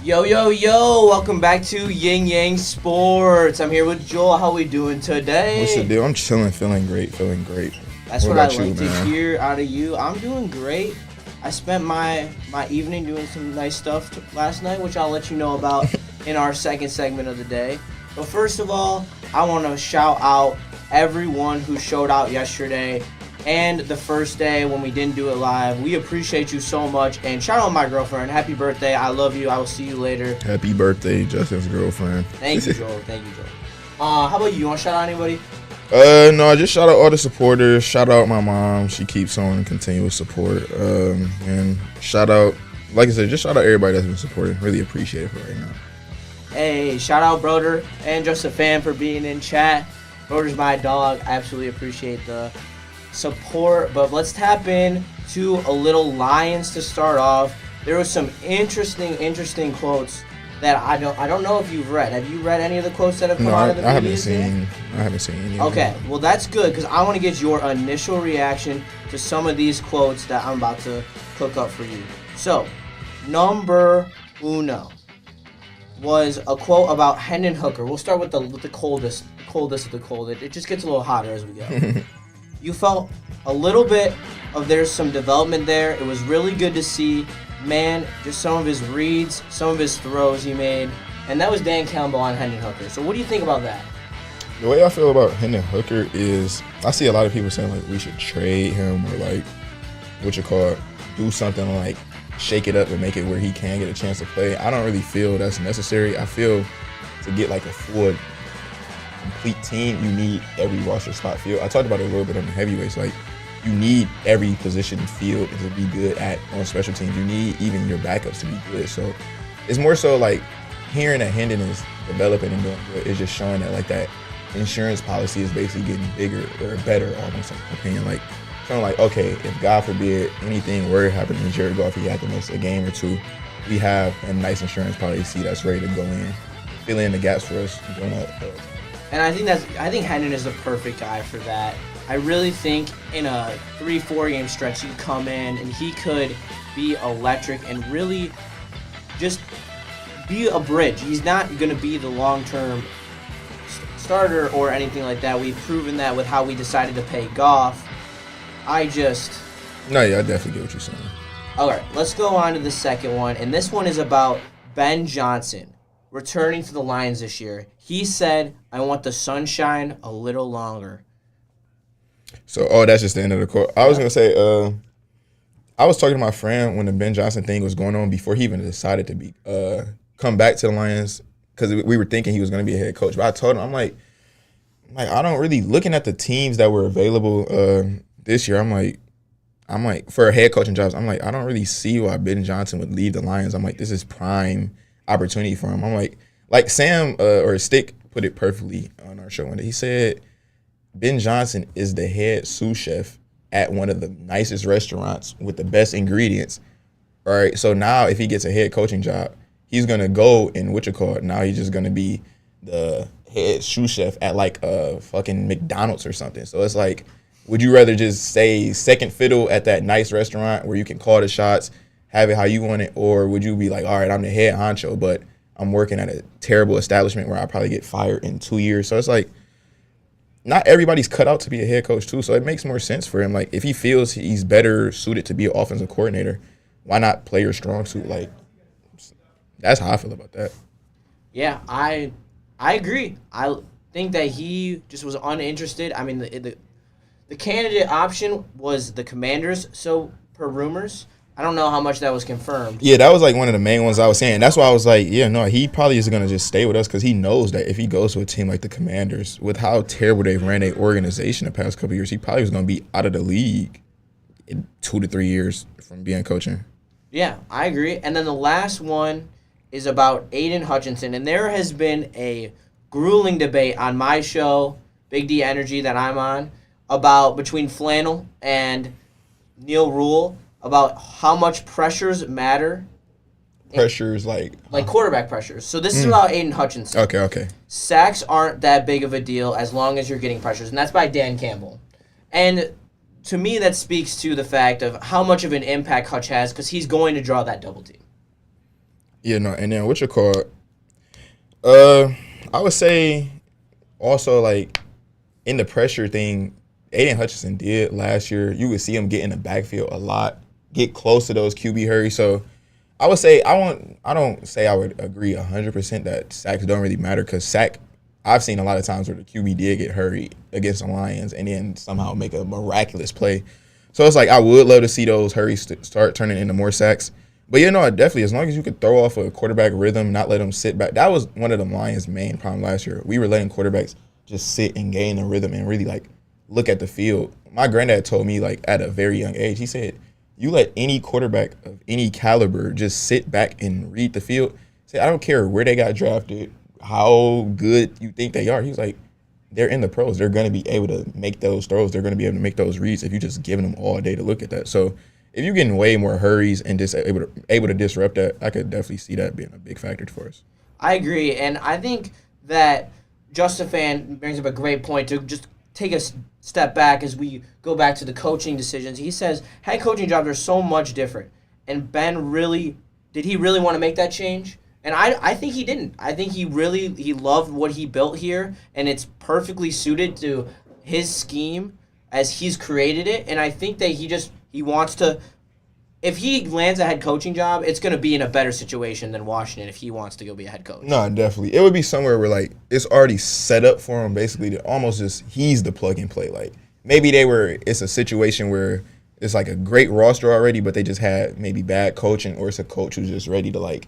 Yo, yo, yo, welcome back to YingYang Sports. I'm here with Joel. How we doing today? What's the deal? I'm chilling, feeling great. That's what I like to hear out of you. I'm doing great. I spent my evening doing some nice stuff last night, which I'll let you know about in our second segment of the day. But first of all, I want to shout out everyone who showed out yesterday and the first day when we didn't do it live. We appreciate you so much. And shout out my girlfriend. Happy birthday. I love you. I will see you later. Happy birthday, Justin's girlfriend. Thank you, Joel. How about you? You want to shout out anybody? No, I just shout out all the supporters. Shout out my mom. She keeps on continuous support. And shout out, like I said, just shout out everybody that's been supporting. Really appreciate it for right now. Hey, shout out Broder and just a fan for being in chat. Broder's my dog. I absolutely appreciate the support. But let's tap in to a little Lions to start off. There was some interesting quotes that I don't know if you've read. Have you read any of the quotes that have come out of the media? I haven't seen any. Okay, well that's good because I want to get your initial reaction to some of these quotes that I'm about to cook up for you. So, number uno was a quote about Hendon Hooker. We'll start with the coldest of the cold. It just gets a little hotter as we go. You felt a little bit of there's some development there. It was really good to see. Man, just some of his reads, some of his throws he made. And that was Dan Campbell on Hendon Hooker. So what do you think about that? The way I feel about Hendon Hooker is I see a lot of people saying, like, we should trade him or, like, do something like shake it up and make it where he can get a chance to play. I don't really feel that's necessary. I feel to get, like, a full, complete team, you need every roster spot filled. I talked about it a little bit on the heavyweights. Like, you need every position filled to be good on special teams. You need even your backups to be good. So it's more so like hearing that Hendon is developing and doing good is just showing that like that insurance policy is basically getting bigger or better, almost in my opinion. Like showing like, okay, if God forbid anything were to happen to Jared Goff, he had to miss a game or two, we have a nice insurance policy that's ready to go in, fill in the gaps for us. And I think Hendon is the perfect guy for that. I really think in a 3-4 game stretch he'd come in and he could be electric and really just be a bridge. He's not going to be the long-term starter or anything like that. We've proven that with how we decided to pay Goff. I definitely get what you're saying. All right, let's go on to the second one. And this one is about Ben Johnson returning to the Lions this year. He said, I want the sunshine a little longer. So, that's just the end of the quote. I was going to say, I was talking to my friend when the Ben Johnson thing was going on before he even decided to come back to the Lions because we were thinking he was going to be a head coach. But I told him, I'm like, I don't really, looking at the teams that were available this year, I'm like, for head coaching jobs, I'm like, I don't really see why Ben Johnson would leave the Lions. I'm like, this is prime opportunity for him. I'm like Sam or Stick put it perfectly on our show one day. He said, Ben Johnson is the head sous chef at one of the nicest restaurants with the best ingredients. All right, so now if he gets a head coaching job, he's going to go in now he's just going to be the head sous chef at like a fucking McDonald's or something. So it's like, would you rather just say second fiddle at that nice restaurant where you can call the shots, have it how you want it, or would you be like, all right, I'm the head honcho, but I'm working at a terrible establishment where I'll probably get fired in 2 years. So it's like, not everybody's cut out to be a head coach too, so it makes more sense for him. Like, if he feels he's better suited to be an offensive coordinator, why not play your strong suit? Like, that's how I feel about that. Yeah, I agree. I think that he just was uninterested. I mean, the candidate option was the Commanders, so per rumors. I don't know how much that was confirmed. Yeah, that was like one of the main ones I was saying. That's why I was like, yeah, no, he probably is going to just stay with us because he knows that if he goes to a team like the Commanders, with how terrible they've ran their organization the past couple of years, he probably was going to be out of the league in 2 to 3 years from being coaching. Yeah, I agree. And then the last one is about Aiden Hutchinson. And there has been a grueling debate on my show, Big D Energy, that I'm on, about between Flannel and Neil Rule, about how much pressures matter. Pressures like quarterback pressures. So this is about Aiden Hutchinson. Okay. Sacks aren't that big of a deal as long as you're getting pressures, and that's by Dan Campbell. And to me, that speaks to the fact of how much of an impact Hutch has because he's going to draw that double team. Yeah, no, and then what you call? I would say also like in the pressure thing, Aiden Hutchinson did last year. You would see him get in the backfield a lot, get close to those QB hurries. So I would say I don't say I would agree 100% that sacks don't really matter because I've seen a lot of times where the QB did get hurried against the Lions and then somehow make a miraculous play. So it's like I would love to see those hurries start turning into more sacks. But definitely, as long as you could throw off a quarterback rhythm, not let them sit back. That was one of the Lions' main problem last year. We were letting quarterbacks just sit and gain the rhythm and really like look at the field. My granddad told me like at a very young age, he said, you let any quarterback of any caliber just sit back and read the field. Say, I don't care where they got drafted, how good you think they are. He was like, they're in the pros. They're going to be able to make those throws. They're going to be able to make those reads if you just giving them all day to look at that. So if you're getting way more hurries and just able to disrupt that, I could definitely see that being a big factor for us. I agree, and I think that Justin Fan brings up a great point to just take a step back as we go back to the coaching decisions. He says head coaching jobs are so much different, and Ben did he really want to make that change? And I think he didn't. I think he loved what he built here, and it's perfectly suited to his scheme as he's created it. And I think that he wants to. If he lands a head coaching job, it's going to be in a better situation than Washington if he wants to go be a head coach. No, definitely. It would be somewhere where, like, it's already set up for him, basically, to almost just he's the plug and play. Like, maybe it's a situation where it's, like, a great roster already, but they just had maybe bad coaching, or it's a coach who's just ready to, like,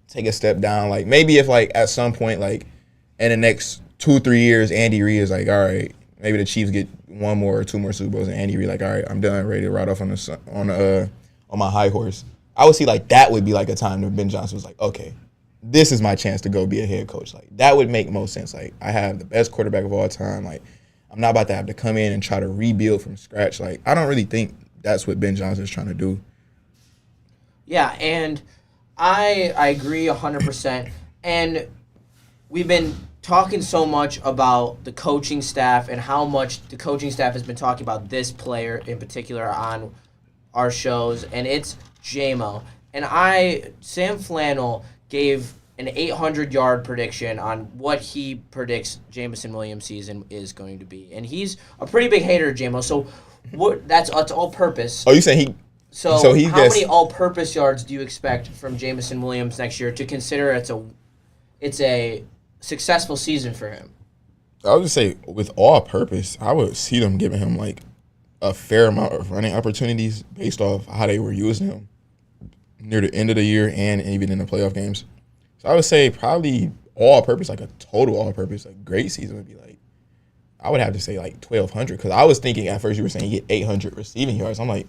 take a step down. Like, maybe if, like, at some point, like, in the next 2-3 years, Andy Reid is like, all right, maybe the Chiefs get one more or two more Super Bowls, and Andy Reid like, all right, I'm done, ready to ride off on my high horse. I would see like that would be like a time that Ben Johnson was like, okay, this is my chance to go be a head coach. Like that would make most sense. Like I have the best quarterback of all time. Like I'm not about to have to come in and try to rebuild from scratch. Like I don't really think that's what Ben Johnson is trying to do. Yeah, and I agree 100%. And we've been talking so much about the coaching staff and how much the coaching staff has been talking about this player in particular on our shows, and it's JMO. And Sam Flannel gave an 800-yard prediction on what he predicts Jameson Williams' season is going to be. And he's a pretty big hater of JMO, so that's all-purpose. Oh, you saying So how many all-purpose yards do you expect from Jameson Williams next year to consider it's a successful season for him? I would just say with all-purpose, I would see them giving him like a fair amount of running opportunities based off how they were using him near the end of the year and even in the playoff games. So I would say probably all-purpose, like a total all-purpose, a great season would be like, I would have to say like 1,200 because I was thinking at first you were saying you get 800 receiving yards. I'm like,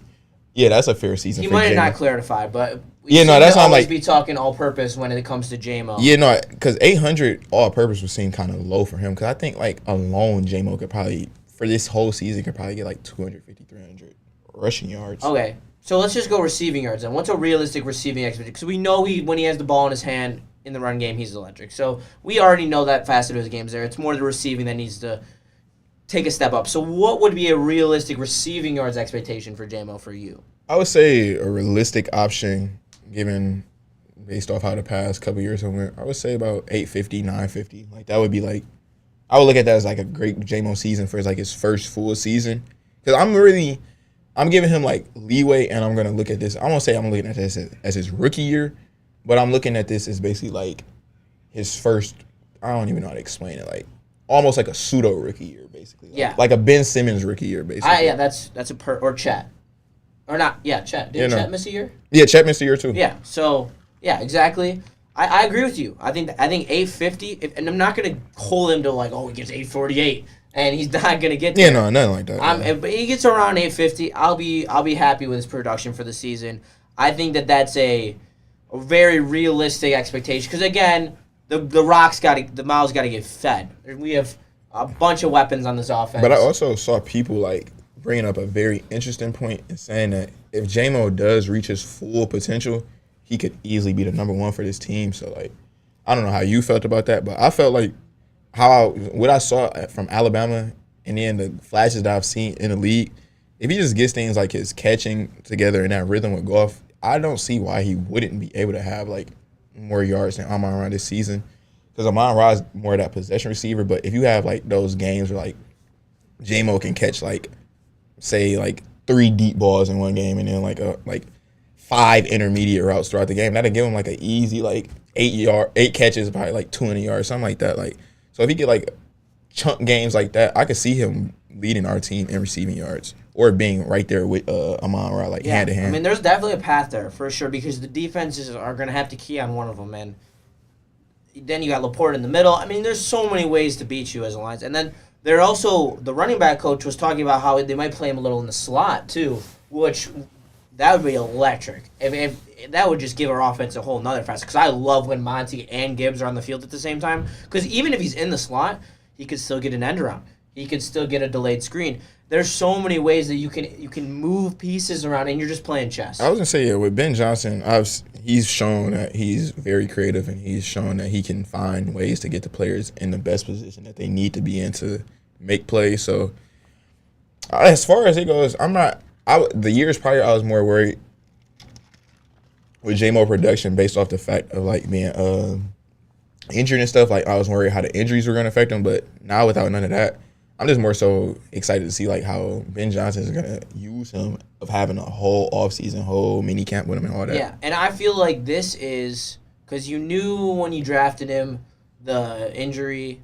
yeah, that's a fair season he for might J-Mo. not clarify, but that's why I'm like, be talking all-purpose when it comes to J-Mo. Yeah, no, because 800 all-purpose would seem kind of low for him because I think like alone J-Mo could probably for this whole season could probably get like 250, 300 rushing yards. Okay, so let's just go receiving yards then. What's a realistic receiving expectation? Because we know when he has the ball in his hand in the run game, he's electric. So we already know that facet of his game is there. It's more the receiving that needs to take a step up. So what would be a realistic receiving yards expectation for J-Mo for you? I would say a realistic option given based off how the past couple years have went. I would say about 850, 950. Like that would be like I would look at that as like a great J-Mo season for his first full season. Because I'm giving him like leeway, and I'm gonna look at this. I won't say I'm looking at this as his rookie year, but I'm looking at this as basically like his first. I don't even know how to explain it. Like almost like a pseudo rookie year, basically. Like a Ben Simmons rookie year, basically. Yeah, that's or Chet, or not? Yeah, Chet. Did Chet miss a year? Yeah, Chet missed a year too. Yeah. So yeah, exactly. I agree with you. I think 850, and I'm not gonna hold him to like, he gets 848, and he's not gonna get there. Yeah, no, nothing like that. But he gets around 850. I'll be happy with his production for the season. I think that's a very realistic expectation because again, the miles got to get fed. We have a bunch of weapons on this offense. But I also saw people like bringing up a very interesting point and saying that if J-Mo does reach his full potential, he could easily be the number one for this team. So, like, I don't know how you felt about that, but I felt like what I saw from Alabama and then the flashes that I've seen in the league, if he just gets things like his catching together in that rhythm with golf, I don't see why he wouldn't be able to have, like, more yards than Amon-Ra this season. Because Amon-Ra is more of that possession receiver. But if you have, like, those games where, like, J-Mo can catch, like, say, like, 3 deep balls in one game and then, like 5 intermediate routes throughout the game, that'll give him, like, an easy, like, 8 catches, probably, like, 200 yards, something like that. Like, so if he get, like, chunk games like that, I could see him leading our team in receiving yards or being right there with Amon-Ra, like, hand to hand. I mean, there's definitely a path there for sure because the defenses are going to have to key on one of them, and then you got Laporte in the middle. I mean, there's so many ways to beat you as a Lions. And then they're also, the running back coach was talking about how they might play him a little in the slot too, which that would be electric. If that would just give our offense a whole nother facet. Because I love when Monty and Gibbs are on the field at the same time. Because even if he's in the slot, he could still get an end around. He could still get a delayed screen. There's so many ways that you can move pieces around, and you're just playing chess. I was gonna say, yeah, with Ben Johnson, he's shown that he's very creative, and he's shown that he can find ways to get the players in the best position that they need to be in to make plays. So, as far as it goes, the years prior, I was more worried with J-Mo production based off the fact of, like, being injured and stuff. Like, I was worried how the injuries were gonna affect him, but now without none of that, I'm just more so excited to see, like, how Ben Johnson is going to use him of having a whole offseason, whole mini camp with him and all that. Yeah, and I feel like this is because you knew when you drafted him, the injury,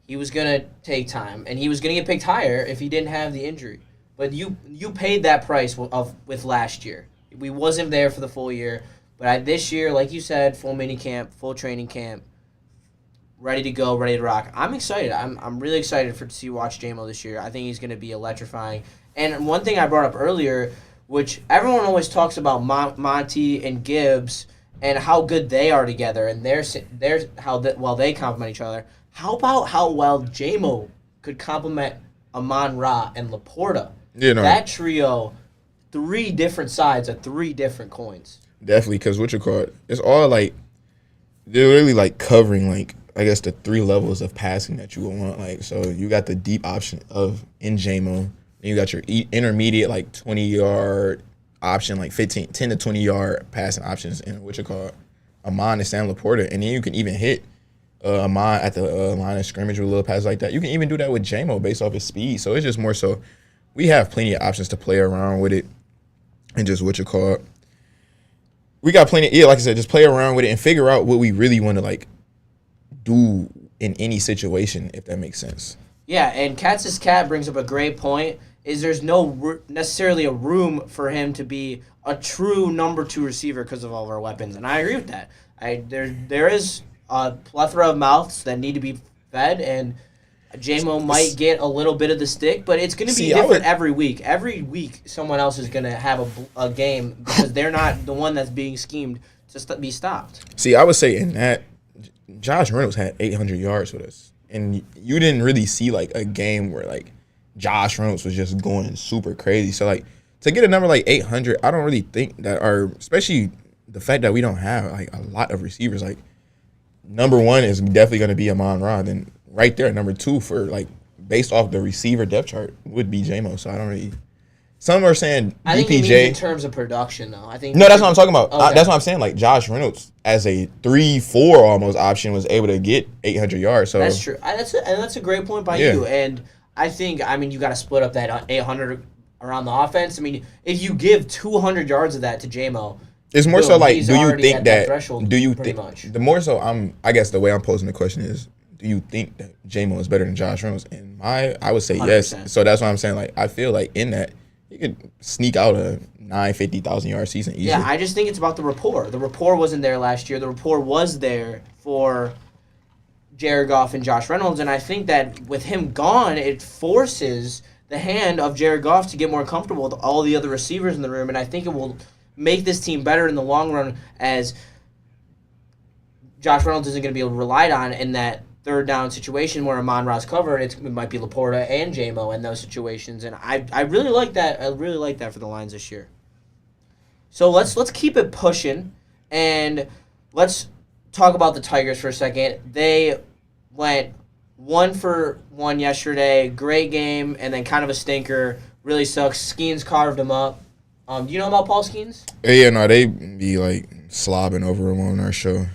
he was going to take time, and he was going to get picked higher if he didn't have the injury. But you paid that price with last year. We wasn't there for the full year, but this year, like you said, full mini camp, full training camp, ready to go, ready to rock. I'm excited. I'm really excited to watch J-Mo this year. I think he's going to be electrifying. And one thing I brought up earlier, which everyone always talks about Monty and Gibbs and how good they are together and well they complement each other. How about how well J-Mo could complement Amon-Ra and Laporta? You know, that trio, 3 different sides of 3 different coins. Definitely, because it's all, like, they're really, like, covering, like, I guess the 3 levels of passing that you would want. Like, so you got the deep option in J-Mo. Then you got your intermediate, like, 20-yard option, like 10 to 20-yard passing options in Amon and Sam Laporta. And then you can even hit Amon at the line of scrimmage with a little pass like that. You can even do that with J-Mo based off his speed. So it's just more so we have plenty of options to play around with it and just we got plenty, like I said, just play around with it and figure out what we really want to, like, do in any situation, if that makes sense. Yeah, and Katz's Cat brings up a great point, is there's no necessarily a room for him to be a true number 2 receiver because of all of our weapons, and I agree with that. There is a plethora of mouths that need to be fed, and J-Mo might get a little bit of the stick, but it's going to be different every week. Every week, someone else is going to have a game because they're not the one that's being schemed to be stopped. See, I would say in that, Josh Reynolds had 800 yards with us, and you didn't really see, like, a game where, like, Josh Reynolds was just going super crazy. So, like, to get a number like 800, I don't really think that especially the fact that we don't have, like, a lot of receivers. Like, number 1 is definitely going to be Amon-Ra, then right there, number 2 for, like, based off the receiver depth chart would be J-Mo. So I don't really. Some are saying I think DPJ. you mean in terms of production, though. I think no, that's what I'm talking about. Okay. That's what I'm saying. Like, Josh Reynolds, as a 3-4 almost option, was able to get 800 yards. So that's true. That's a great point by you. And I think, you got to split up that 800 around the offense. I mean, if you give 200 yards of that to J-Mo, it's more so like, do you think that? Threshold, do you think the more so? I guess the way I'm posing the question is, do you think that J-Mo is better than Josh Reynolds? And I would say 100%. Yes. So that's why I'm saying, like, I feel like in that, you could sneak out a 950,000-yard season easily. Yeah, I just think it's about the rapport. The rapport wasn't there last year. The rapport was there for Jared Goff and Josh Reynolds, and I think that with him gone, it forces the hand of Jared Goff to get more comfortable with all the other receivers in the room, and I think it will make this team better in the long run as Josh Reynolds isn't going to be able to rely on in that third down situation where Amon-Ra's covered. It might be Laporta and J-Mo in those situations, and I really like that. I really like that for the Lions this year. So let's keep it pushing, and let's talk about the Tigers for a second. They went 1 for 1 yesterday. Great game, and then kind of a stinker. Really sucks. Skeens carved him up. Do you know about Paul Skeens? Yeah, no, they be, like, slobbing over him on our show.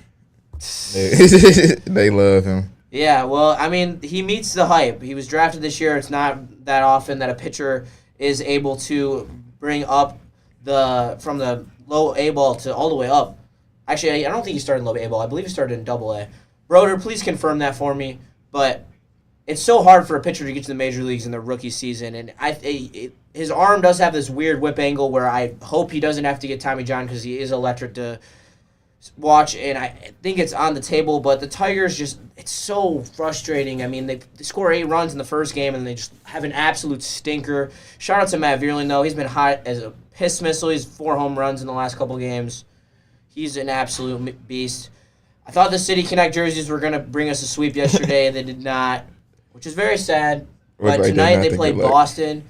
They love him. Yeah, well, I mean, he meets the hype. He was drafted this year. It's not that often that a pitcher is able to bring up from the low A ball to all the way up. Actually, I don't think he started in low A ball. I believe he started in double A. Broder, please confirm that for me. But it's so hard for a pitcher to get to the major leagues in their rookie season, and his arm does have this weird whip angle where I hope he doesn't have to get Tommy John because he is electric to watch, and I think it's on the table. But the Tigers it's so frustrating. I mean, they score 8 runs in the first game, and they just have an absolute stinker. Shout out to Matt Vierling, though. He's been hot as a piss missile. He's 4 home runs in the last couple games. He's an absolute beast. I thought the City Connect jerseys were going to bring us a sweep yesterday, and they did not, which is very sad. But tonight they play Boston.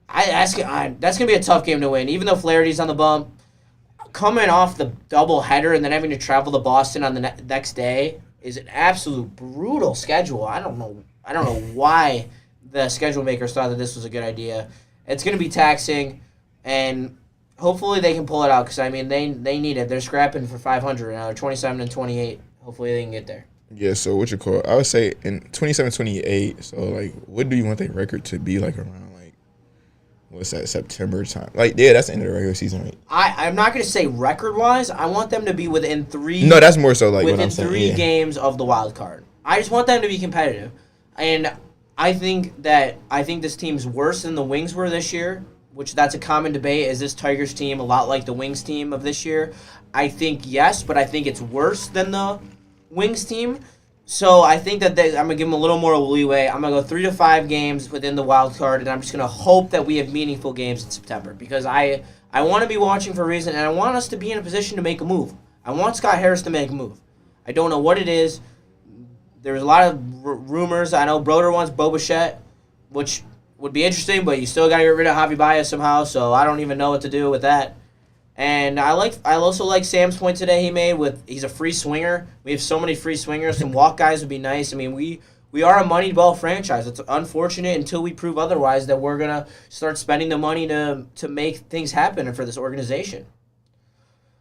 That's going to be a tough game to win, even though Flaherty's on the bump. Coming off the double header and then having to travel to Boston on the next day is an absolute brutal schedule. I don't know why the schedule makers thought that this was a good idea. It's going to be taxing, and hopefully they can pull it out because, I mean, they need it. They're scrapping for 500 now. They're 27-28. Hopefully they can get there. Yeah, so what you call it? I would say in 27-28, so, like, what do you want their record to be like around? What's that, September time? Like, yeah, that's the end of the regular season, right? I'm not going to say record-wise. I want them to be within 3. No, that's more so like within what I'm saying. 3 games of the wild card. I just want them to be competitive, and I think this team's worse than the Wings were this year, which that's a common debate. Is this Tigers team a lot like the Wings team of this year? I think yes, but I think it's worse than the Wings team. So I think that I'm going to give them a little more leeway. I'm going to go 3 to 5 games within the wild card, and I'm just going to hope that we have meaningful games in September because I want to be watching for a reason, and I want us to be in a position to make a move. I want Scott Harris to make a move. I don't know what it is. There's a lot of rumors. I know Broder wants Bo Bichette, which would be interesting, but you still got to get rid of Javi Baez somehow, so I don't even know what to do with that. And I also like Sam's point today he made he's a free swinger. We have so many free swingers. Some walk guys would be nice. I mean, we are a money ball franchise. It's unfortunate until we prove otherwise that we're going to start spending the money to make things happen for this organization.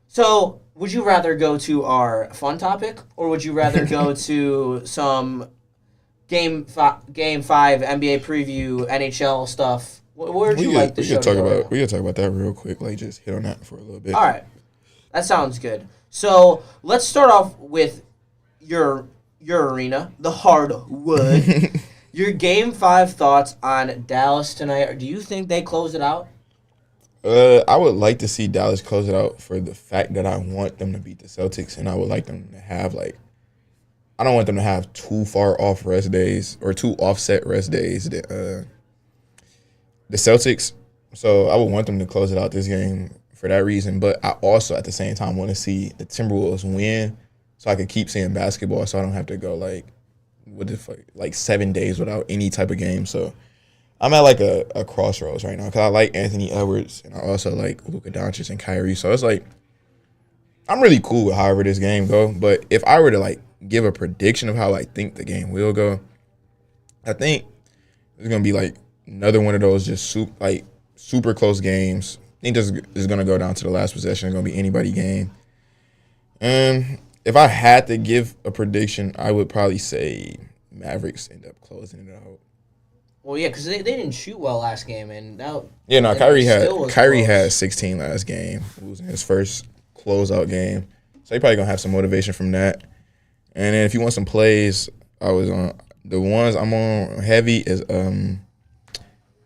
So, would you rather go to our fun topic or would you rather go to some Game 5 NBA preview, NHL stuff? Where would you like the show to go? We can talk about that real quick. Like, just hit on that for a little bit. All right. That sounds good. So, let's start off with your arena, the hardwood. Your Game 5 thoughts on Dallas tonight. Do you think they close it out? I would like to see Dallas close it out for the fact that I want them to beat the Celtics, and I would like them to have, like, I don't want them to have too far off rest days or too offset rest days. The Celtics, so I would want them to close it out this game for that reason. But I also, at the same time, want to see the Timberwolves win so I can keep seeing basketball so I don't have to go, like 7 days without any type of game. So I'm at, like, a crossroads right now because I like Anthony Edwards and I also like Luka Doncic and Kyrie. So it's like I'm really cool with however this game go. But if I were to, like, give a prediction of how I think the game will go, I think it's going to be, like, another one of those just super close games. I think this is going to go down to the last possession. It's going to be anybody game. And if I had to give a prediction, I would probably say Mavericks end up closing it out. Well, yeah, because they didn't shoot well last game. And now, yeah, no, Kyrie had 16 last game, losing his first closeout game. So he probably going to have some motivation from that. And then if you want some plays, the ones I'm on heavy is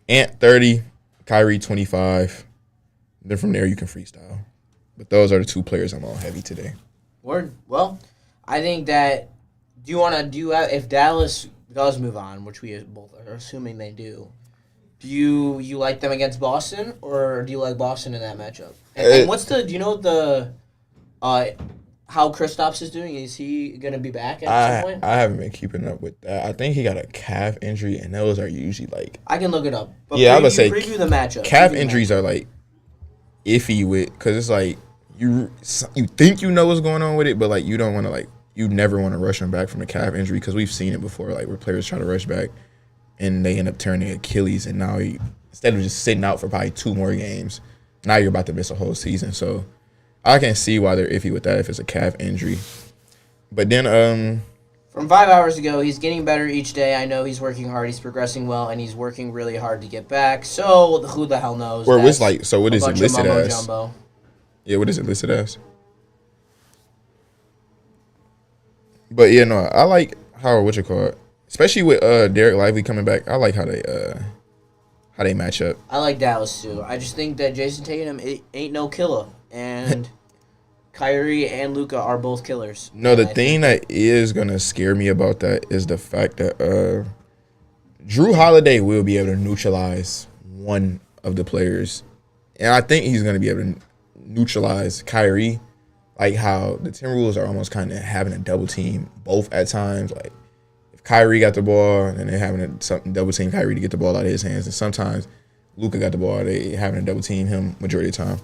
Ant 30, Kyrie 25. Then from there you can freestyle. But those are the 2 players I'm on heavy today. Word. Well, I think that if Dallas does move on, which we both are assuming they do you like them against Boston or do you like Boston in that matchup? And do you know how Kristaps is doing? Is he going to be back at some point? I haven't been keeping up with that. I think he got a calf injury, and those are usually like... I can look it up. But yeah, I would say preview the matchup. Calf injuries are like iffy with, because it's like you think you know what's going on with it, but like you don't want to you never want to rush him back from a calf injury because we've seen it before, like where players try to rush back and they end up turning Achilles, and now instead of just sitting out for probably 2 more games, now you're about to miss a whole season. So I can see why they're iffy with that if it's a calf injury. But then From 5 hours ago, he's getting better each day. I know he's working hard. He's progressing well, and he's working really hard to get back. So who the hell knows? or what's That's what a is it bunch of listed mumbo as? jumbo. Yeah, what is it listed as? But yeah, no, I like how what you call it, especially with Derek Lively coming back. I like how they match up. I like Dallas too. I just think that Jason Tatum ain't no killer, and Kyrie and Luka are both killers. No, And the thing that is gonna scare me about that is the fact that Drew Holiday will be able to neutralize one of the players, and I think he's gonna be able to neutralize Kyrie. Like how the Timberwolves are almost kind of having a double team both at times. Like if Kyrie got the ball, and they're having something double team Kyrie to get the ball out of his hands, and sometimes Luka got the ball, they having a double team him majority of the time.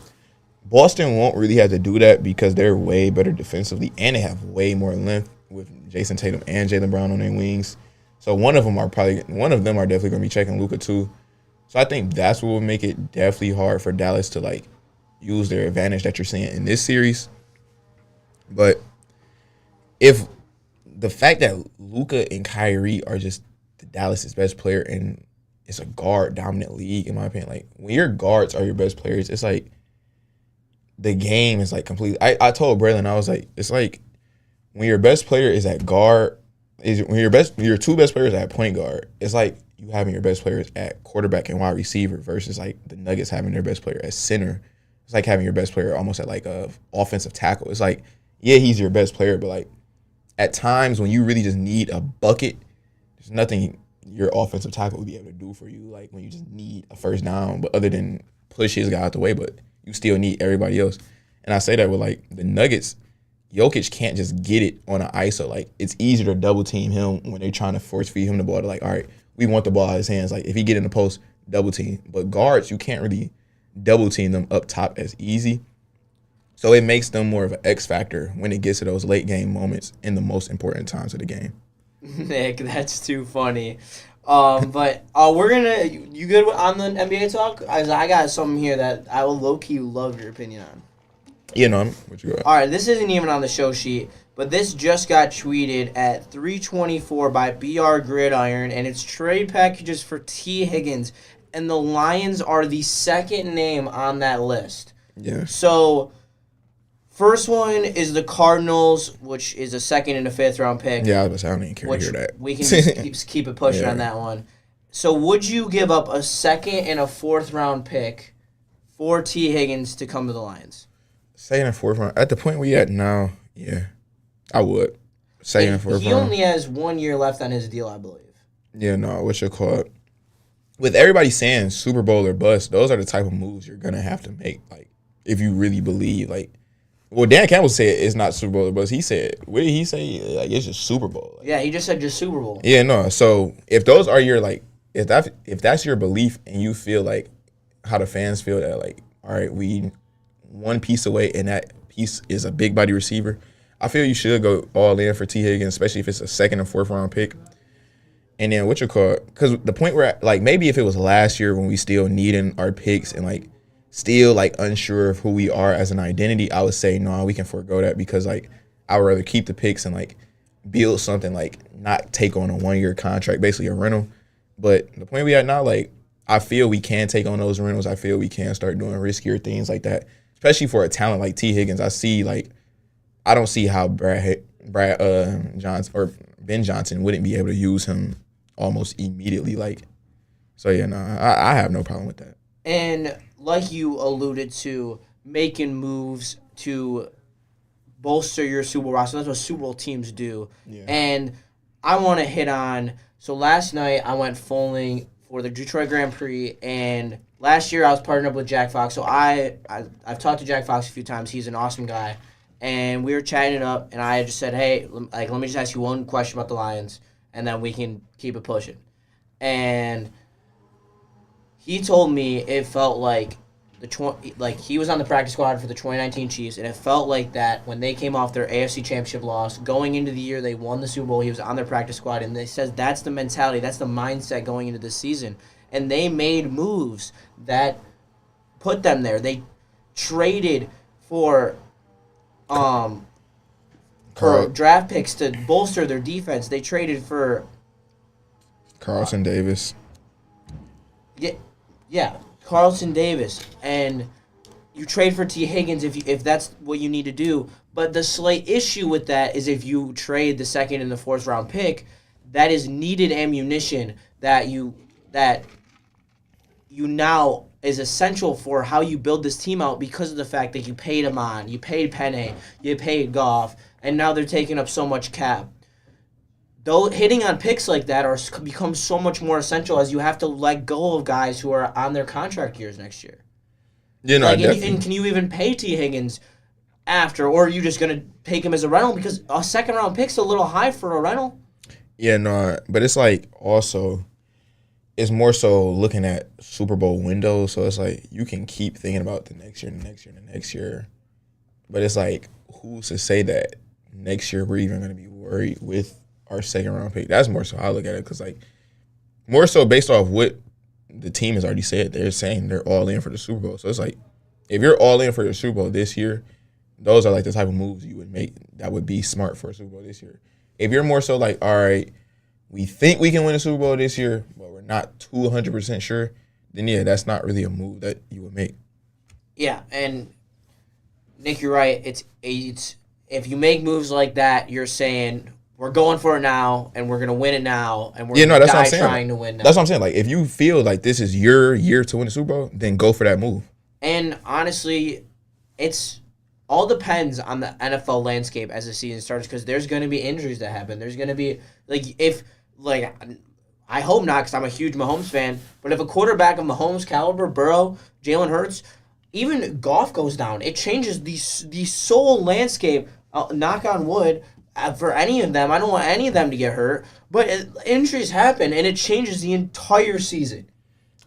Boston won't really have to do that because they're way better defensively, and they have way more length with Jason Tatum and Jaylen Brown on their wings. So one of them are definitely going to be checking Luka too. So I think that's what will make it definitely hard for Dallas to like use their advantage that you're seeing in this series. But if the fact that Luka and Kyrie are just the Dallas's best player, and it's a guard dominant league, in my opinion, like when your guards are your best players, it's like the game is like completely. I told Braylon, I was like, it's like when your best player is at guard, when your two best players are at point guard, it's like you having your best players at quarterback and wide receiver versus like the Nuggets having their best player at center. It's like having your best player almost at like a offensive tackle. It's like, yeah, he's your best player, but like at times when you really just need a bucket, there's nothing your offensive tackle will be able to do for you. Like when you just need a first down, but other than push his guy out the way, but you still need everybody else. And I say that with like the Nuggets, Jokic can't just get it on an ISO. Like it's easier to double team him when they're trying to force feed him the ball. They're like, all right, we want the ball out of his hands. Like if he get in the post, double team. But guards, you can't really double team them up top as easy. So it makes them more of an X factor when it gets to those late game moments in the most important times of the game. Nick, that's too funny. But we're gonna. You good on the NBA talk? I got something here that I will low key love your opinion on. Yeah, no, what you got? All right, this isn't even on the show sheet, but this just got tweeted at 3:24 by BR Gridiron, and it's trade packages for T. Higgins, and the Lions are the second name on that list. Yeah. So, first one is the Cardinals, which is a second and a fifth round pick. Yeah, I don't even care to hear that. We can just keep it pushing on that one. So, would you give up a second and a fourth round pick for T. Higgins to come to the Lions? Second and fourth round. At the point we at now, yeah, I would. Second and fourth round. He only has 1 year left on his deal, I believe. Yeah, no, what you call it? With everybody saying Super Bowl or bust, those are the type of moves you're gonna have to make. Like, if you really believe, like, well, Dan Campbell said it's not Super Bowl or bust. He said, what did he say? Like, it's just Super Bowl. Like, yeah, he just said just Super Bowl. Yeah, no. So if those are your like, if that's your belief, and you feel like how the fans feel that like, all right, we one piece away, and that piece is a big body receiver, I feel you should go all in for T. Higgins, especially if it's a second and fourth round pick. And then what you call it? Because the point where like maybe if it was last year when we still needing our picks and like still like unsure of who we are as an identity, I would say no, we can forego that because like I would rather keep the picks and like build something, like not take on a 1 year contract, basically a rental. But the point we at now, like I feel we can take on those rentals. I feel we can start doing riskier things like that, especially for a talent like T. Higgins. I don't see how Brad Johnson or Ben Johnson wouldn't be able to use him almost immediately. Like, so yeah, no, I have no problem with that. And like you alluded to, making moves to bolster your Super Bowl roster. That's what Super Bowl teams do. Yeah. And I want to hit on. So last night I went foaling for the Detroit Grand Prix, and last year I was partnered up with Jack Fox. So I've talked to Jack Fox a few times. He's an awesome guy. And we were chatting it up, and I just said, hey, like, let me just ask you one question about the Lions, and then we can keep it pushing. And he told me it felt like he was on the practice squad for the 2019 Chiefs, and it felt like that when they came off their AFC Championship loss, going into the year they won the Super Bowl, he was on their practice squad, and they said that's the mentality, that's the mindset going into this season. And they made moves that put them there. They traded for for draft picks to bolster their defense. They traded for Carlton Davis. Yeah, Carlton Davis, and you trade for T. Higgins if that's what you need to do. But the slight issue with that is if you trade the second and the fourth round pick, that is needed ammunition that you now is essential for how you build this team out because of the fact that you paid Amon, you paid Penny, you paid Goff, and now they're taking up so much cap. Though hitting on picks like that becomes so much more essential as you have to let go of guys who are on their contract years next year. You know, and can you even pay T. Higgins after, or are you just going to take him as a rental? Because a second round pick's a little high for a rental. Yeah, no, but it's like also, it's more so looking at Super Bowl windows. So it's like you can keep thinking about the next year, the next year, the next year. But it's like, who's to say that next year we're even going to be worried with our second round pick? That's more so how I look at it, because like more so based off what the team has already said. They're saying they're all in for the Super Bowl. So it's like, if you're all in for the Super Bowl this year, those are like the type of moves you would make that would be smart for a Super Bowl this year. If you're more so like, all right, we think we can win a Super Bowl this year, but we're not 200% sure, then yeah, that's not really a move that you would make. Yeah, and Nick, you're right. It's if you make moves like that, you're saying we're going for it now, and we're gonna win it now, and we're that's what I'm saying. Trying to win now. That's what I'm saying. Like, if you feel like this is your year to win the Super Bowl, then go for that move. And honestly, it's all depends on the NFL landscape as the season starts, because there's going to be injuries that happen. There's going to be I hope not, because I'm a huge Mahomes fan. But if a quarterback of Mahomes' caliber, Burrow, Jalen Hurts, even Goff goes down, it changes the sole landscape. Knock on wood. For any of them, I don't want any of them to get hurt. But injuries happen, and it changes the entire season.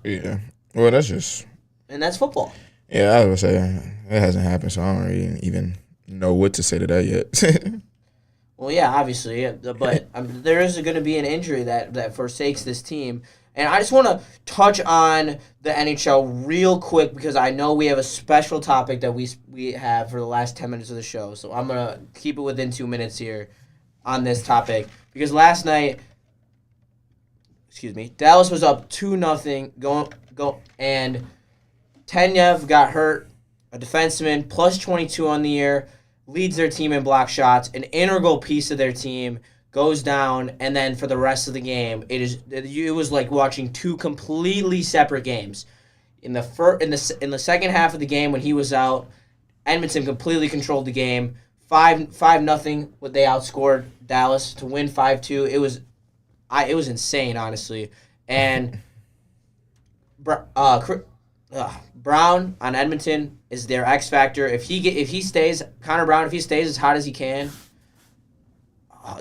Yeah. Well, that's just... And that's football. Yeah, I would say it hasn't happened, so I don't really even know what to say to that yet. Well, yeah, obviously, but there is going to be an injury that forsakes this team. And I just want to touch on the NHL real quick, because I know we have a special topic that we have for the last 10 minutes of the show. So I'm going to keep it within 2 minutes here on this topic. Because last night, Dallas was up 2-0 and Tenyev got hurt, a defenseman, plus 22 on the year, leads their team in block shots, an integral piece of their team, goes down, and then for the rest of the game, it was like watching two completely separate games. In the second half of the game when he was out, Edmonton completely controlled the game. 5-0, what they outscored Dallas to win 5-2. It was insane, honestly. And Brown on Edmonton is their X factor. If he stays, Connor Brown, if he stays as hot as he can,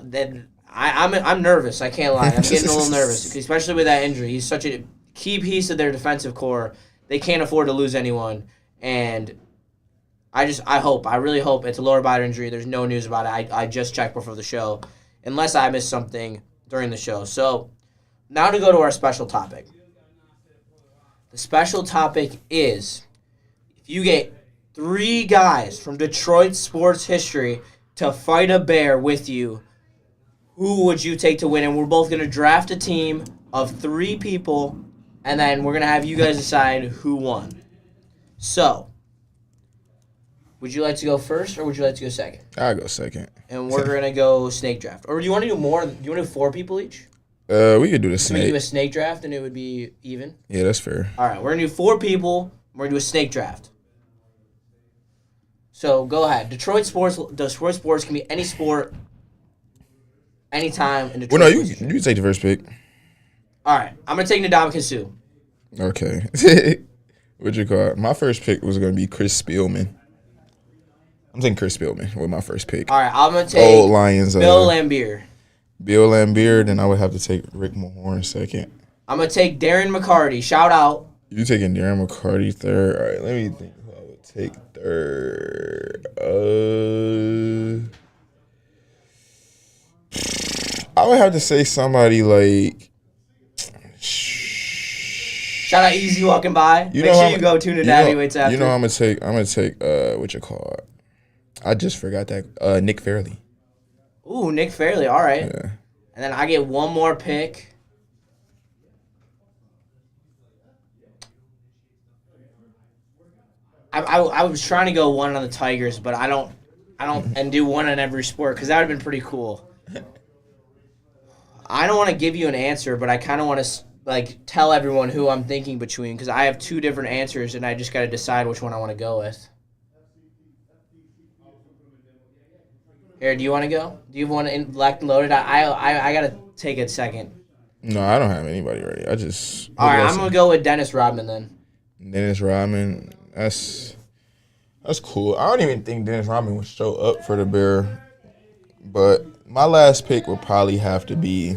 then I'm nervous. I can't lie. I'm getting a little nervous, especially with that injury. He's such a key piece of their defensive core. They can't afford to lose anyone, and I really hope it's a lower body injury. There's no news about it. I just checked before the show, unless I missed something during the show. So now to go to our special topic. The special topic is, if you get 3 guys from Detroit sports history to fight a bear with you, who would you take to win? And we're both going to draft a team of 3 people, and then we're going to have you guys decide who won. So, would you like to go first, or would you like to go second? I'll go second. And we're going to go snake draft. Or do you want to do more? Do you want to do 4 people each? We could do the snake. We do a snake draft, and it would be even? Yeah, that's fair. All right, we're going to do 4 people. We're going to do a snake draft. So, go ahead. Detroit sports can be any sport, anytime in Detroit. Well, no, you can take the first pick. All right, I'm going to take Ndamukong Suh. Okay. What'd you call it? My first pick was going to be Chris Spielman. I'm taking Chris Spielman with my first pick. All right, I'm going to take Old Lions, Bill Lambier. Bill Lambier, then I would have to take Rick Mahorn second. I'm going to take Darren McCarty. Shout out. You taking Darren McCarty third? All right, let me think who I would take third. I would have to say somebody like... Shout out Easy walking by. Make sure you go tune in to Heavyweights after. You know I'm gonna take what you call it. I just forgot that Nick Fairley. Ooh, Nick Fairley. All right. Yeah. And then I get one more pick. I was trying to go one on the Tigers, but I don't and do one on every sport because that would have been pretty cool. I don't want to give you an answer, but I kind of want to tell everyone who I'm thinking between because I have two different answers and I just got to decide which one I want to go with. Here, do you want to go? Do you want to locked and loaded? I got to take a second. No, I don't have anybody ready. I just. All right, I'm gonna go with Dennis Rodman then. Dennis Rodman, that's cool. I don't even think Dennis Rodman would show up for the Bear, but my last pick would probably have to be.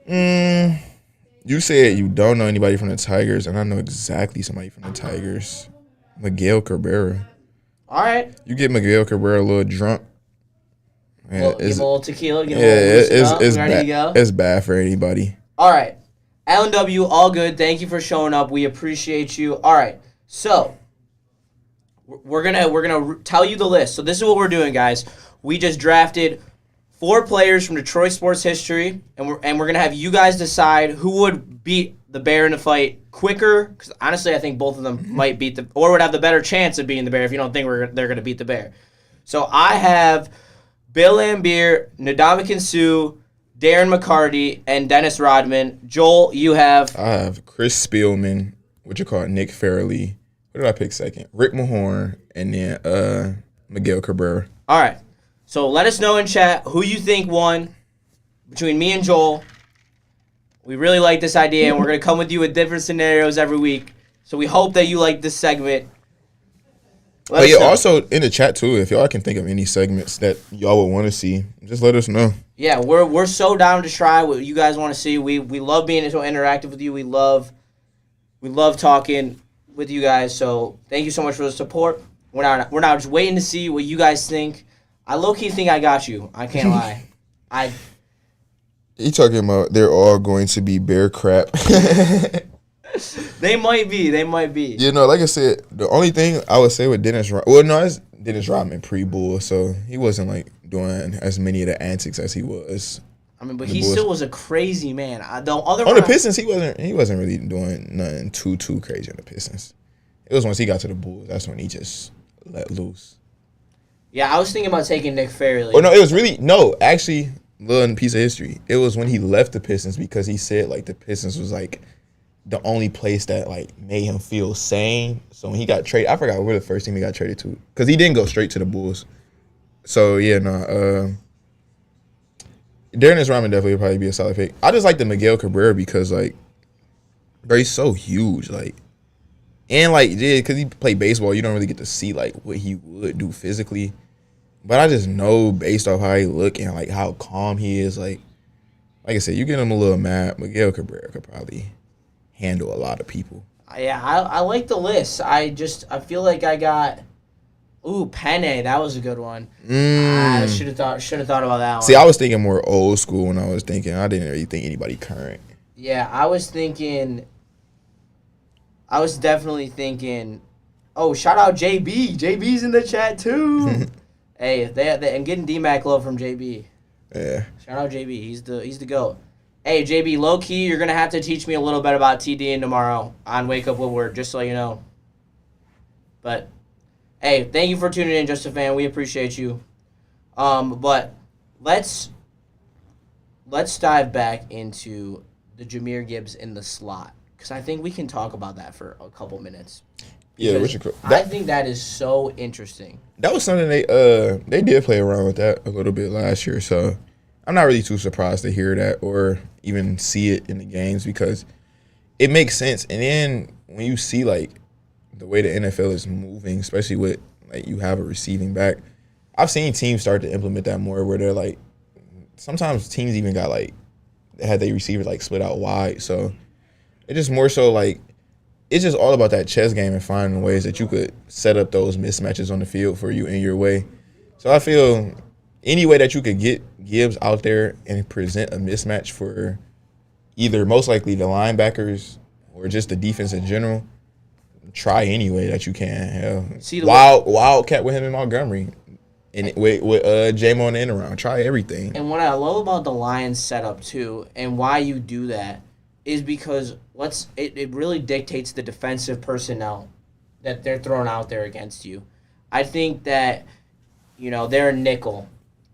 You said you don't know anybody from the Tigers, and I know exactly somebody from the Tigers. Miguel Cabrera. All right. You get Miguel Cabrera a little drunk. Well, give him a little tequila. Give him a little it's ready to go. It's bad for anybody. All right. L&W, all good. Thank you for showing up. We appreciate you. All right. So we're gonna tell you the list. So this is what we're doing, guys. We just drafted 4 players from Detroit sports history, and we're gonna have you guys decide who would beat the Bear in a fight quicker. Because honestly, I think both of them might beat or would have the better chance of beating the Bear if you don't think they're gonna beat the Bear. So I have Bill Laimbeer, Ndamukong Suh, Darren McCarty, and Dennis Rodman. Joel, you have? I have Chris Spielman, what you call it, Nick Fairley. What did I pick second? Rick Mahorn, and then Miguel Cabrera. All right. So let us know in chat who you think won between me and Joel. We really like this idea, and we're going to come with you with different scenarios every week. So we hope that you like this segment. But yeah, also in the chat too, if y'all can think of any segments that y'all would want to see, just let us know. Yeah, we're so down to try what you guys want to see. We love being so interactive with you. We love talking with you guys. So thank you so much for the support. We're now just waiting to see what you guys think. I low-key think I got you. I can't lie. You talking about they're all going to be Bear crap? They might be. You know, like I said, the only thing I would say with Dennis Rodman, well, no, it's Dennis Rodman pre-Bull, so he wasn't like doing as many of the antics as he was. I mean, but he still was a crazy man. The Pistons, he wasn't really doing nothing too crazy on the Pistons. It was once he got to the Bulls, that's when he just let loose. Yeah, I was thinking about taking Nick Fairley. Oh no, actually, little piece of history. It was when he left the Pistons because he said like the Pistons was like the only place that like made him feel sane. So when he got traded, I forgot where the first team he got traded to because he didn't go straight to the Bulls. So yeah, Dennis Rodman definitely would probably be a solid pick. I just like the Miguel Cabrera because like, bro, he's so huge, like, and like, yeah, because he played baseball, you don't really get to see like what he would do physically. But I just know based off how he look and like how calm he is, like I said, you get him a little mad, Miguel Cabrera could probably handle a lot of people. Yeah, I like the list. I feel like I got Penne. That was a good one. I should have thought about that one. See, I was thinking more old school when I was thinking. I didn't really think anybody current. Yeah, I was definitely thinking. Oh, shout out JB. JB's in the chat too. Hey, they I'm getting DMAC love from JB. Yeah. Shout out JB. He's the GOAT. Hey, JB, low key, you're gonna have to teach me a little bit about TDing tomorrow on Wake Up Woodward, just so you know. But hey, thank you for tuning in, Just a Fan. We appreciate you. But let's dive back into the Jahmyr Gibbs in the slot, because I think we can talk about that for a couple minutes. Yeah, I think that is so interesting. That was something they did play around with that a little bit last year, so I'm not really too surprised to hear that or even see it in the games because it makes sense. And then when you see like the way the NFL is moving, especially with like you have a receiving back, I've seen teams start to implement that more where they're like sometimes teams even got like they had their receivers like split out wide. So it's just more so like it's just all about that chess game and finding ways that you could set up those mismatches on the field for you in your way. So I feel any way that you could get Gibbs out there and present a mismatch for either most likely the linebackers or just the defense in general, try any way that you can. Hell, Wildcat with him in Montgomery. And with J-Mo on the end around, try everything. And what I love about the Lions setup too, and why you do that, is because it really dictates the defensive personnel that they're throwing out there against you. I think that, they're a nickel.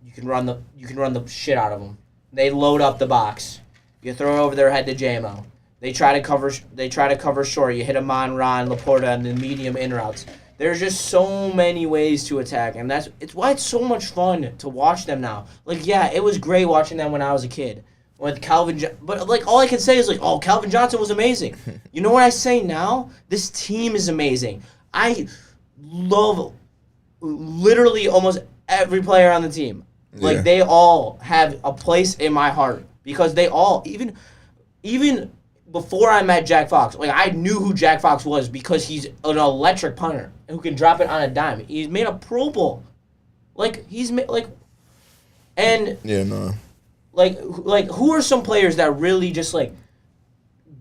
You can run the shit out of them. They load up the box. You throw it over their head to J-Mo. They try to cover short. You hit them on Ron Laporta and the medium in routes. There's just so many ways to attack, and it's why it's so much fun to watch them now. Like, yeah, it was great watching them when I was a kid with but like all I can say is like, oh, Calvin Johnson was amazing. You know what I say now? This team is amazing. I love literally almost every player on the team. Like, they all have a place in my heart because they all, even before I met Jack Fox, like, I knew who Jack Fox was because he's an electric punter who can drop it on a dime. He's made a Pro Bowl. Like, and yeah, no. Like who are some players that really just like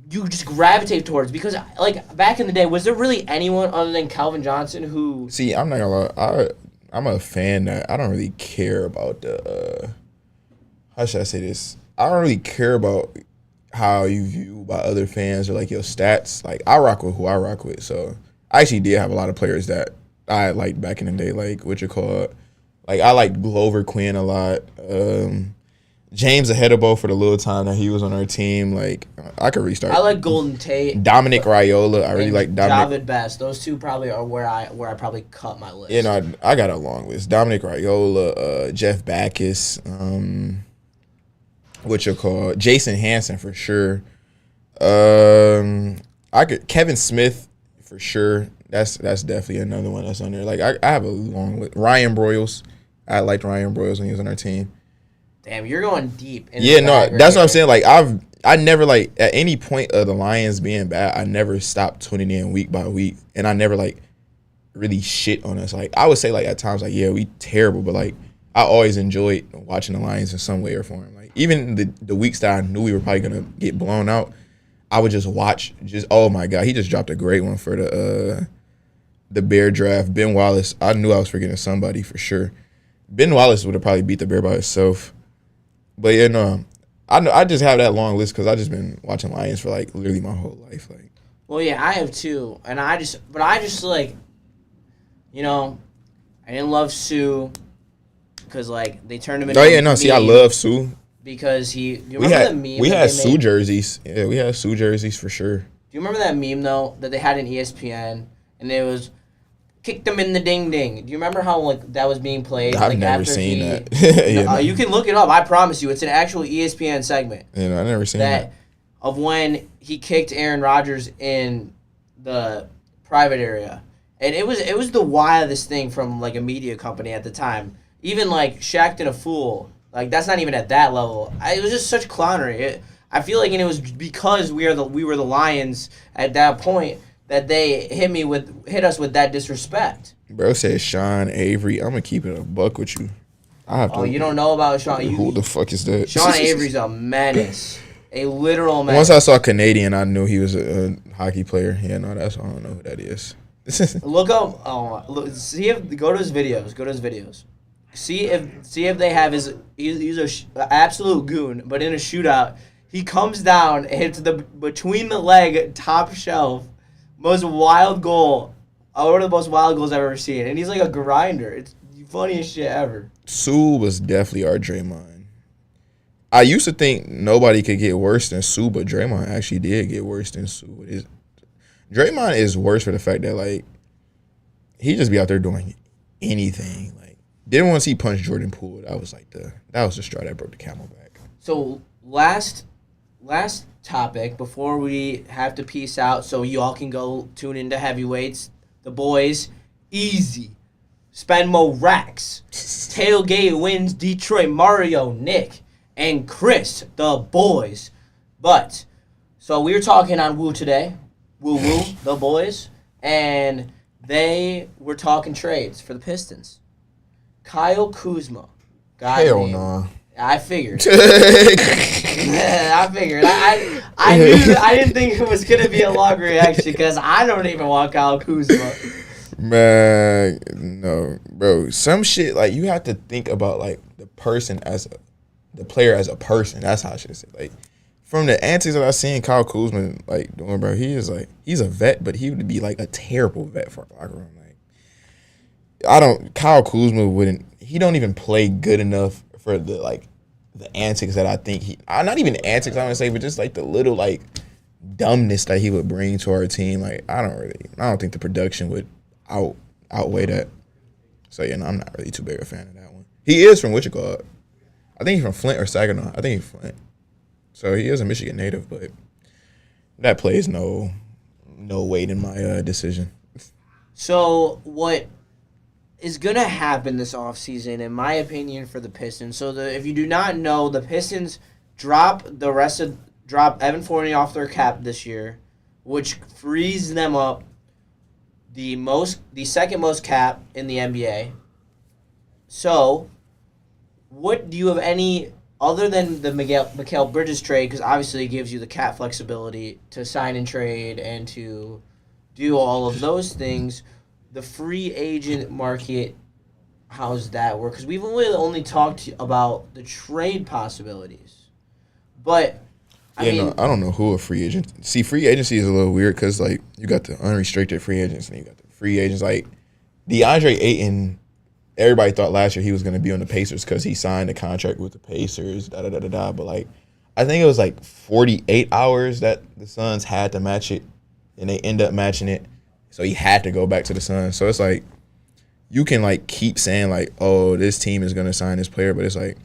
you just gravitate towards? Because like back in the day, was there really anyone other than Calvin Johnson who? See, I'm not gonna lie. I'm a fan that I don't really care about the. How should I say this? I don't really care about how you view by other fans or like your stats. Like, I rock with who I rock with. So I actually did have a lot of players that I liked back in the day, like what you call it. Like, I liked Glover Quinn a lot. James Ahedebo for the little time that he was on our team. Like, I could restart. I like Golden Tate. Dominic Raiola. I really like Dominic. Javid Best. Those two probably are where I probably cut my list. You know, I got a long list. Dominic Raiola, Jeff Backus, what you call Jason Hansen for sure. Kevin Smith for sure. That's definitely another one that's on there. Like, I have a long list. Ryan Broyles. I liked Ryan Broyles when he was on our team. Damn, you're going deep. Yeah, no, that's what I'm saying. Like, I never, like, at any point of the Lions being bad, I never stopped tuning in week by week, and I never, like, really shit on us. Like, I would say, like, at times, like, yeah, we terrible, but, like, I always enjoyed watching the Lions in some way or form. Like, even the weeks that I knew we were probably gonna get blown out, I would just watch. Oh my God, he just dropped a great one for the Bear draft. Ben Wallace. I knew I was forgetting somebody for sure. Ben Wallace would have probably beat the Bear by himself. But yeah, no, I just have that long list because I just been watching Lions for like literally my whole life. Like, well, yeah, I have too, and I just like, I didn't love Sue because like they turned him into. Oh yeah, no, see, I love Sue because you remember the meme? We had Sue jerseys. Yeah, we had Sue jerseys for sure. Do you remember that meme though that they had in ESPN and it was? Kicked him in the ding ding. Do you remember how like that was being played? I've like, never seen that. You can look it up. I promise you, it's an actual ESPN segment. I never seen that. Of when he kicked Aaron Rodgers in the private area, and it was the wildest thing from like a media company at the time. Even like Shaq did a fool. Like that's not even at that level. It was just such clownery. I feel like, and it was because we were the Lions at that point. That they hit us with that disrespect. Bro said Sean Avery. I'm gonna keep it a buck with you. I have to. Oh, you don't know about Sean? Who the fuck is that? Sean Avery's a menace, a literal menace. Once I saw Canadian, I knew he was a hockey player. Yeah, no, I don't know who that is. Look up. Go to his videos. See if they have his. He's an absolute goon, but in a shootout, he comes down and hits the between the leg top shelf. Most wild goal. One of the most wild goals I've ever seen. And he's like a grinder. It's the funniest shit ever. Sue was definitely our Draymond. I used to think nobody could get worse than Sue, but Draymond actually did get worse than Sue. Draymond is worse for the fact that, like, he just be out there doing anything. Like, didn't want to see punch Jordan Poole. That was the straw that broke the camel back. So last topic before we have to peace out so you all can go tune into heavyweights. The boys, easy. Spend more racks. Tailgate wins Detroit, Mario, Nick, and Chris, the boys. But, so we were talking on Woo today. Woo, the boys. And they were talking trades for the Pistons. Kyle Kuzma. Hell no. I figured. I figured. I knew. I didn't think it was gonna be a long reaction because I don't even want Kyle Kuzma. Man, no, bro. Some shit like you have to think about like the player as a person. That's how I should say. Like from the antics that I seen Kyle Kuzma like doing, bro. He's a vet, but he would be like a terrible vet for a locker room. Like Kyle Kuzma wouldn't. He don't even play good enough for the antics that I think not even antics I want to say, but just like the little like dumbness that he would bring to our team. Like I don't think the production would outweigh that. So yeah, no, I'm not really too big a fan of that one. He is from Wichita. I think he's from Flint or Saginaw. I think he's Flint. So he is a Michigan native, but that plays no weight in my decision. So what is going to happen this offseason, in my opinion, for the Pistons? So if you do not know, the Pistons drop Evan Fournier off their cap this year, which frees them up the second most cap in the NBA. So, what do you have any other than the Mikal Bridges trade? Because obviously it gives you the cap flexibility to sign and trade and to do all of those things. The free agent market, how does that work? Because we've only talked about the trade possibilities, but. I don't know who a free agent. See, free agency is a little weird because, like, you got the unrestricted free agents and you got the free agents. Like, DeAndre Ayton, everybody thought last year he was going to be on the Pacers because he signed a contract with the Pacers, da-da-da-da-da. But, like, I think it was, like, 48 hours that the Suns had to match it, and they end up matching it. So he had to go back to the Suns. So it's, like, you can, like, keep saying, like, oh, this team is going to sign this player, but it's, like,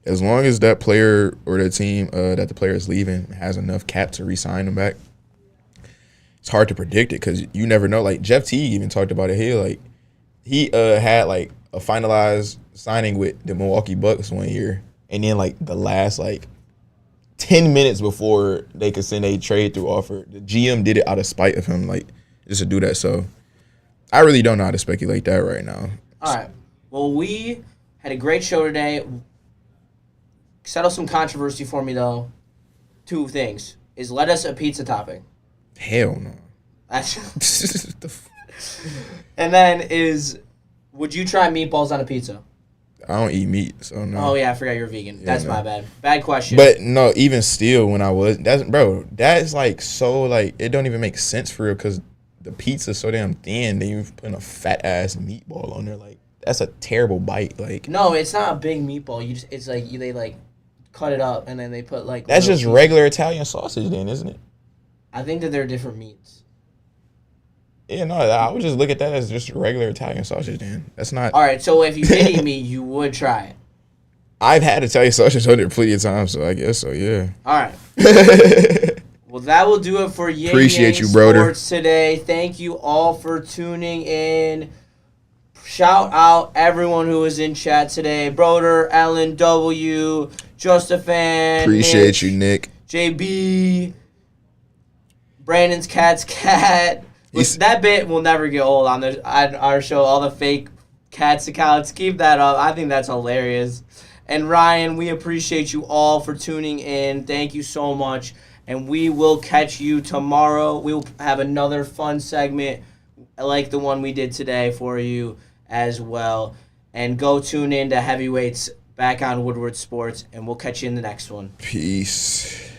as long as that player or that team that the player is leaving has enough cap to re-sign them back, it's hard to predict it because you never know. Like Jeff Teague even talked about it here. He had like a finalized signing with the Milwaukee Bucks one year, and then like the last 10 minutes before they could send a trade through offer, the GM did it out of spite of him, like just to do that. So I really don't know how to speculate that right now. All right. Well, we had a great show today. Settle some controversy for me, though. Two things. Is lettuce a pizza topping? Hell no. And then would you try meatballs on a pizza? I don't eat meat, so no. Oh, yeah, I forgot you're vegan. Yeah, that's my bad. Bad question. But no, even still, when I was, that's like so, like, it don't even make sense for real because the pizza's so damn thin, then you putting a fat-ass meatball on there. Like, that's a terrible bite. Like, no, it's not a big meatball. It's like, they cut it up, and then they put, like... That's just regular Italian sausage then, isn't it? I think that they're different meats. Yeah, no, I would just look at that as just regular Italian sausage then. That's not... All right, so if you did eat meat, you would try it. I've had Italian sausage on there plenty of times, so I guess so, yeah. All right. Well, that will do it for YingYang Sports today. Thank you all for tuning in. Shout out everyone who was in chat today. Broder, Ellen W., Justafan. Appreciate you, Nick. JB. Brandon's cat's cat. That bit will never get old on our show. All the fake cats accounts. Keep that up. I think that's hilarious. And Ryan, we appreciate you all for tuning in. Thank you so much. And we will catch you tomorrow. We'll have another fun segment like the one we did today for you as well. And go tune in to Heavyweights back on Woodward Sports, and we'll catch you in the next one. Peace.